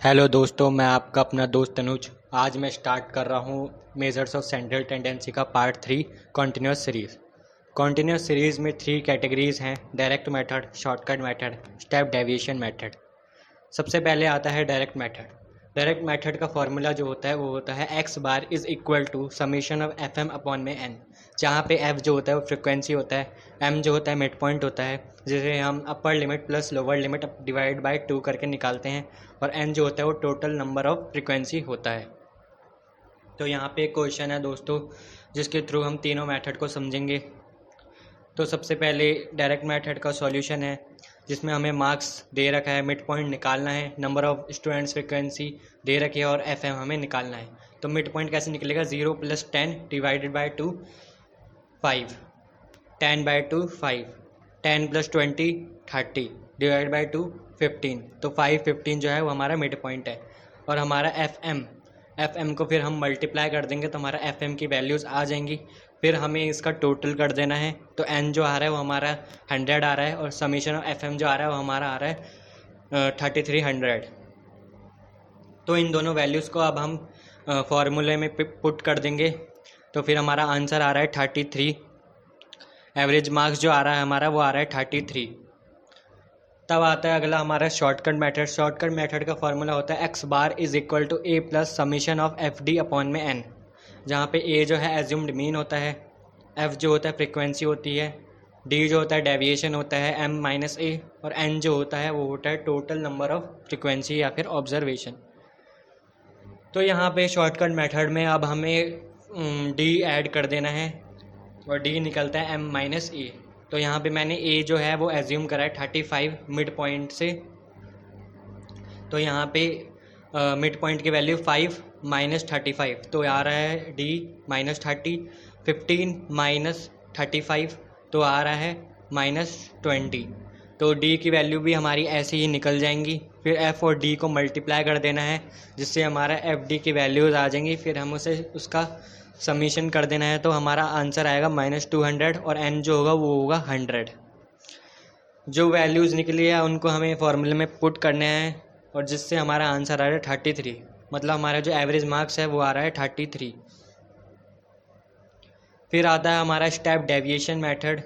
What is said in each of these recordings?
Hello दोस्तों, मैं आपका अपना दोस्त तनुज। आज मैं स्टार्ट कर रहा हूँ मेजर्स ऑफ सेंट्रल टेंडेंसी का part 3 continuous series. Continuous series में 3 कैटेगरीज हैं: direct method, shortcut method, step deviation method. सबसे पहले आता है डायरेक्ट मेथड। डायरेक्ट मेथड का फॉर्मूला जो होता है वो होता है X bar is equal to summation of F M upon में एन, जहाँ पे एफ जो होता है वो फ्रिक्वेंसी होता है, एम जो होता है मिड पॉइंट होता है, जिसे हम upper limit plus lower limit divide by 2 करके निकालते हैं, और एन जो होता है वो टोटल नंबर ऑफ फ्रिक्वेंसी होता है। तो यहाँ पे एक क्वेश्चन है दोस्तों, जिसके थ्रू हम तीनों मेथड को समझेंगे। तो सबसे पहले डायरेक्ट मेथड का सॉल्यूशन है, जिसमें हमें मार्क्स दे रखा है, मिड पॉइंट निकालना है, नंबर ऑफ स्टूडेंट्स फ्रिक्वेंसी दे रखी है और एफ एम हमें निकालना है। तो मिड पॉइंट कैसे निकलेगा? 0 + 10 डिवाइडेड बाई 2 5, 10/2 5, 10 + 20 30 डिवाइड बाई 2 15। तो 5 15 जो है वो हमारा मिड पॉइंट है। और हमारा एफ एम को फिर हम मल्टीप्लाई कर देंगे तो हमारा एफ एम की वैल्यूज़ आ जाएंगी। फिर हमें इसका टोटल कर देना है, तो एन जो आ रहा है वो हमारा 100 आ रहा है, और समीशन ऑफ एफ एम जो आ रहा है वो हमारा आ रहा है 3300। तो इन दोनों वैल्यूज़ को अब हम फॉर्मूले में पुट कर देंगे, तो फिर हमारा आंसर आ रहा है 33। एवरेज मार्क्स जो आ रहा है हमारा वो आ रहा है 33। तब आता है अगला हमारा शॉर्टकट मेथड। शॉर्टकट मेथड का फॉर्मूला होता है X bar is equal to A plus summation of F D upon में एन, जहाँ पे ए जो है एज्यूम्ड मीन होता है, एफ जो होता है फ्रिक्वेंसी होती है, डी जो होता है डेविएशन होता है एम माइनस ए, और एन जो होता है वो होता है टोटल नंबर ऑफ फ्रिक्वेंसी या फिर ऑब्जर्वेशन। तो यहाँ पे शॉर्टकट मेथड में अब हमें डी ऐड कर देना है, और डी निकलता है एम माइनस ए। तो यहाँ पे मैंने ए जो है वो एज्यूम करा है 35 मिड पॉइंट से। तो यहाँ पे मिड पॉइंट की वैल्यू 5 - 35, तो आ रहा है डी -30, 15 - 35 तो आ रहा है -20। तो डी की वैल्यू भी हमारी ऐसे ही निकल जाएंगी। फिर एफ़ और डी को मल्टीप्लाई कर देना है, जिससे हमारा एफ डी की वैल्यूज़ आ जाएंगी। फिर हम उसे उसका समीशन कर देना है, तो हमारा आंसर आएगा -200, और एन जो होगा वो होगा 100। जो वैल्यूज़ निकली है उनको हमें फॉर्मूले में पुट करने हैं, और जिससे हमारा आंसर आ रहा है 33। मतलब हमारा जो एवरेज मार्क्स है वो आ रहा है 33। फिर आता है हमारा स्टेप डेविएशन मेथड,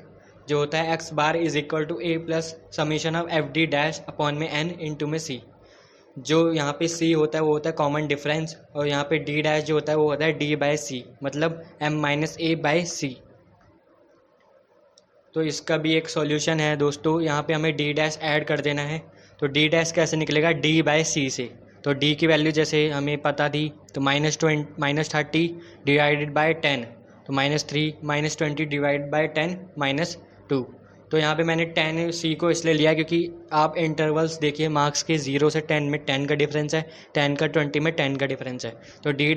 जो होता है X bar is equal to A plus summation of F D dash upon में एन इंटू में सी। जो यहाँ पे सी होता है वो होता है कॉमन डिफरेंस, और यहाँ पे डी डैश जो होता है वो होता है डी बाय सी, मतलब एम माइनस ए बाय सी। तो इसका भी एक सॉल्यूशन है दोस्तों। यहाँ पे हमें डी डैश ऐड कर देना है, तो डी डैश कैसे निकलेगा? डी बाय सी से। तो डी की वैल्यू जैसे हमें पता थी, तो -30 डिवाइडेड बाय 10, तो -3 -20 डिवाइड बाय 10 -2। तो यहाँ पे मैंने 10 सी को इसलिए लिया क्योंकि आप इंटरवल्स देखिए मार्क्स के 0 से 10 में 10 का डिफरेंस है, 10 का 20 में 10 का डिफरेंस है। तो डी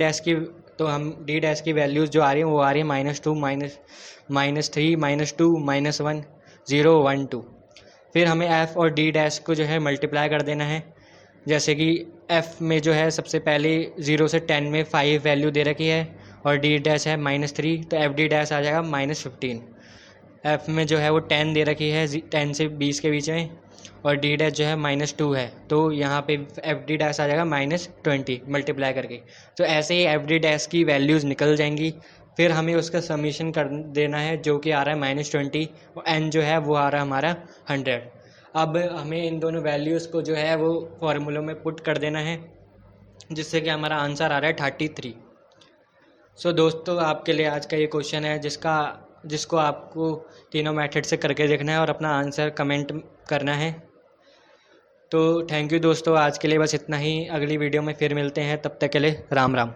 डैश की वैल्यूज़ जो आ रही है वो आ रही है -2 -3 -2 -1 0 1 2। फिर हमें एफ़ और डी डैश को जो है मल्टीप्लाई कर देना है। जैसे कि एफ़ में जो है सबसे पहले 0 से 10 में 5 वैल्यू दे रखी है, और डी डैश है -3, तो एफ डी डैश आ जाएगा -15। एफ़ में जो है वो 10 दे रखी है 10 से 20 के बीच में, और डी डैश जो है -2 है, तो यहाँ पे एफ डी डैश आ जाएगा -20 मल्टीप्लाई करके। तो ऐसे ही एफ डी डैश की वैल्यूज़ निकल जाएंगी। फिर हमें उसका समीशन कर देना है, जो कि आ रहा है -20, और एन जो है वो आ रहा है हमारा 100। अब हमें इन दोनों वैल्यूज़ को जो है वो फॉर्मूलों में पुट कर देना है, जिससे कि हमारा आंसर आ रहा है 33। सो दोस्तों, आपके लिए आज का ये क्वेश्चन है, जिसको आपको तीनों मेथड से करके देखना है और अपना आंसर कमेंट करना है। तो थैंक यू दोस्तों, आज के लिए बस इतना ही। अगली वीडियो में फिर मिलते हैं, तब तक के लिए राम राम।